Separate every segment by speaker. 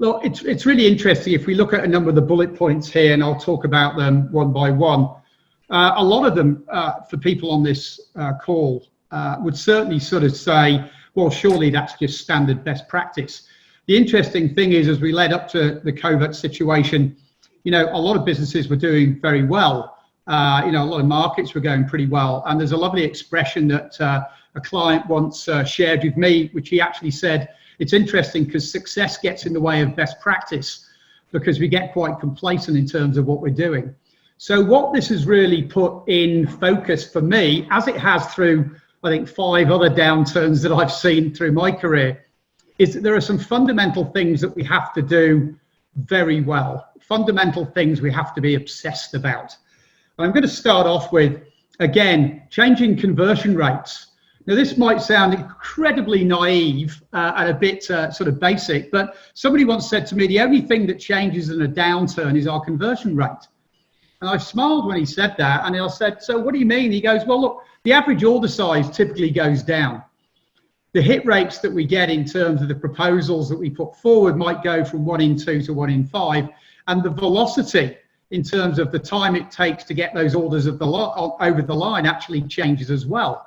Speaker 1: Well, it's really interesting. If we look at a number of the bullet points here, and I'll talk about them one by one, a lot of them for people on this call would certainly sort of say, well, surely that's just standard best practice. The interesting thing is, as we led up to the COVID situation, a lot of businesses were doing very well. A lot of markets were going pretty well. And there's a lovely expression that a client once shared with me, which he actually said, it's interesting because success gets in the way of best practice because we get quite complacent in terms of what we're doing. So what this has really put in focus for me, as it has through, I think, 5 other downturns that I've seen through my career, is that there are some fundamental things that we have to do very well, fundamental things we have to be obsessed about. And I'm going to start off with, again, changing conversion rates. Now, this might sound incredibly naive and a bit sort of basic, but somebody once said to me, the only thing that changes in a downturn is our conversion rate. And I smiled when he said that, and I said, so what do you mean? He goes, well, look, the average order size typically goes down. The hit rates that we get in terms of the proposals that we put forward might go from 1 in 2 to 1 in 5, and the velocity in terms of the time it takes to get those orders over the line actually changes as well.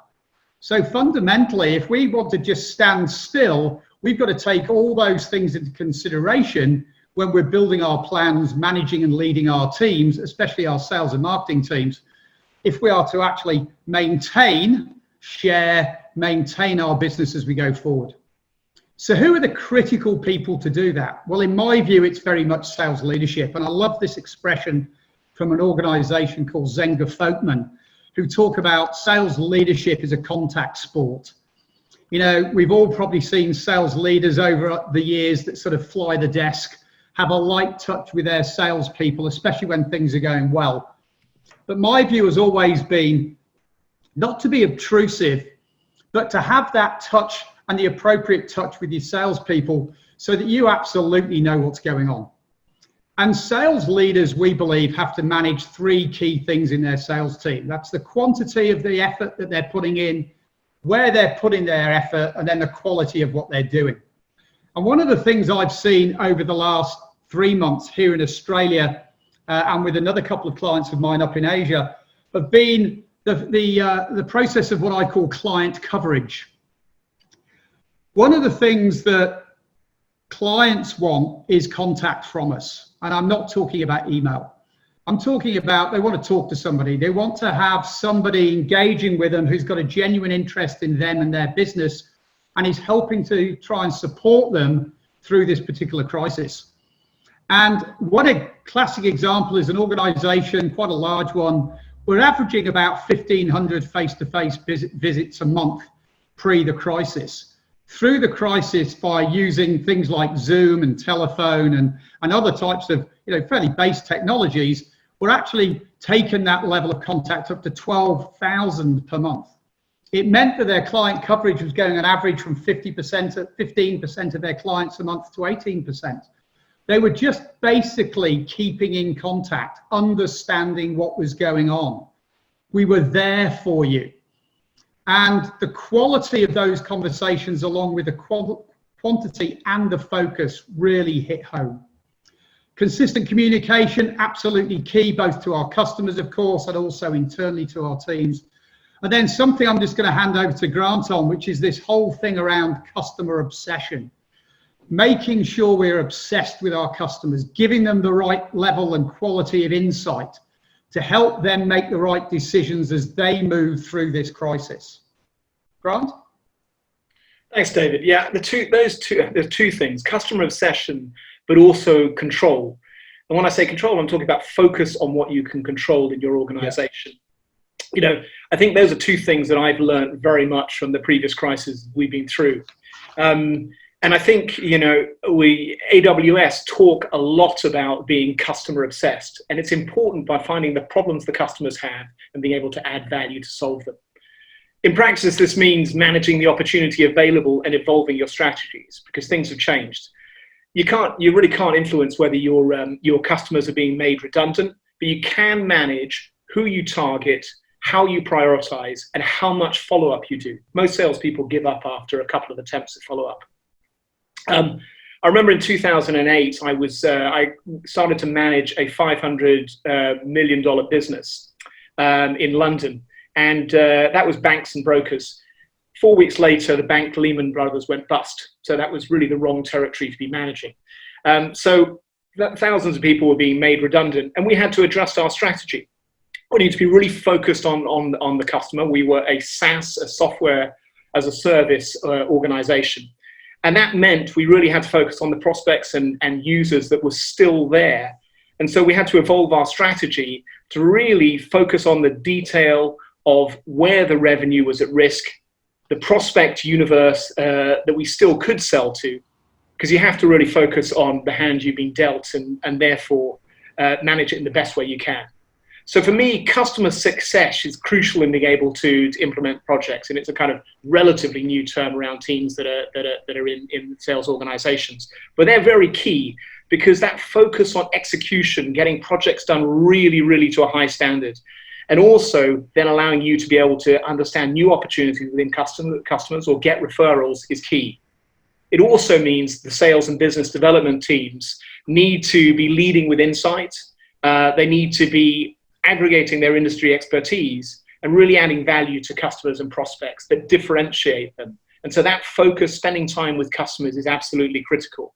Speaker 1: So fundamentally, if we want to just stand still, we've got to take all those things into consideration when we're building our plans, managing and leading our teams, especially our sales and marketing teams, if we are to actually maintain, maintain our business as we go forward. So who are the critical people to do that? Well, in my view, it's very much sales leadership. And I love this expression from an organization called Zenga Folkman, who talk about sales leadership is a contact sport. We've all probably seen sales leaders over the years that sort of fly the desk, have a light touch with their salespeople, especially when things are going well. But my view has always been not to be obtrusive, but to have that touch and the appropriate touch with your salespeople so that you absolutely know what's going on. And sales leaders, we believe, have to manage 3 key things in their sales team. That's the quantity of the effort that they're putting in, where they're putting their effort, and then the quality of what they're doing. And one of the things I've seen over the last 3 months here in Australia and with another couple of clients of mine up in Asia have been the process of what I call client coverage. One of the things that clients want is contact from us. And I'm not talking about email. I'm talking about they want to talk to somebody. They want to have somebody engaging with them who's got a genuine interest in them and their business and is helping to try and support them through this particular crisis. And what a classic example is an organization, quite a large one. We're averaging about 1,500 face-to-face visits a month pre the crisis. Through the crisis, by using things like Zoom and telephone and other types of fairly base technologies, we're actually taking that level of contact up to 12,000 per month. It meant that their client coverage was going on average from 50% to 15% of their clients a month to 18%. They were just basically keeping in contact, understanding what was going on. We were there for you. And the quality of those conversations, along with the quantity and the focus, really hit home. Consistent communication, absolutely key, both to our customers, of course, and also internally to our teams. And then something I'm just going to hand over to Grant on, which is this whole thing around customer obsession. Making sure we're obsessed with our customers, giving them the right level and quality of insight to help them make the right decisions as they move through this crisis. Grant?
Speaker 2: Thanks, David. Yeah, there's two things, customer obsession, but also control. And when I say control, I'm talking about focus on what you can control in your organization. Yeah. I think those are 2 things that I've learned very much from the previous crises we've been through. And I think, AWS talk a lot about being customer obsessed, and it's important by finding the problems the customers have and being able to add value to solve them. In practice, this means managing the opportunity available and evolving your strategies because things have changed. You really can't influence whether your customers are being made redundant, but you can manage who you target, how you prioritize, and how much follow-up you do. Most salespeople give up after a couple of attempts at follow-up. I remember in 2008, I started to manage a $500 million business in London, and that was banks and brokers. 4 weeks later, the bank Lehman Brothers went bust. So that was really the wrong territory to be managing. So thousands of people were being made redundant, and we had to adjust our strategy. We needed to be really focused on the customer. We were a SaaS, a software as a service organization. And that meant we really had to focus on the prospects and users that were still there. And so we had to evolve our strategy to really focus on the detail of where the revenue was at risk, the prospect universe that we still could sell to, because you have to really focus on the hand you've been dealt and therefore manage it in the best way you can. So for me, customer success is crucial in being able to implement projects, and it's a kind of relatively new term around teams that are in sales organizations. But they're very key, because that focus on execution, getting projects done really, really to a high standard, and also then allowing you to be able to understand new opportunities within customers or get referrals is key. It also means the sales and business development teams need to be leading with insight. They need to be aggregating their industry expertise and really adding value to customers and prospects that differentiate them. And so that focus, spending time with customers, is absolutely critical.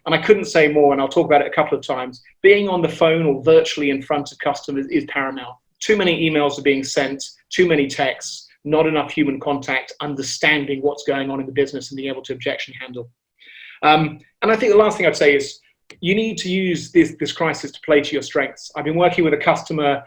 Speaker 2: And I couldn't say more, and I'll talk about it a couple of times. Being on the phone or virtually in front of customers is paramount. Too many emails are being sent, too many texts, not enough human contact, understanding what's going on in the business and being able to objection handle. And I think the last thing I'd say is, you need to use this crisis to play to your strengths. I've been working with a customer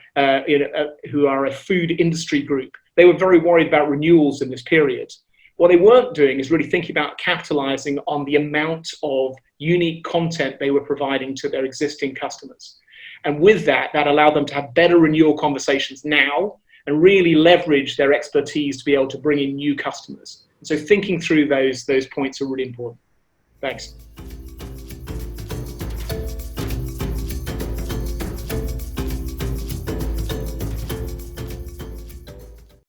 Speaker 2: who are a food industry group. They were very worried about renewals in this period. What they weren't doing is really thinking about capitalizing on the amount of unique content they were providing to their existing customers. And with that allowed them to have better renewal conversations now and really leverage their expertise to be able to bring in new customers. And so thinking through those points are really important. Thanks.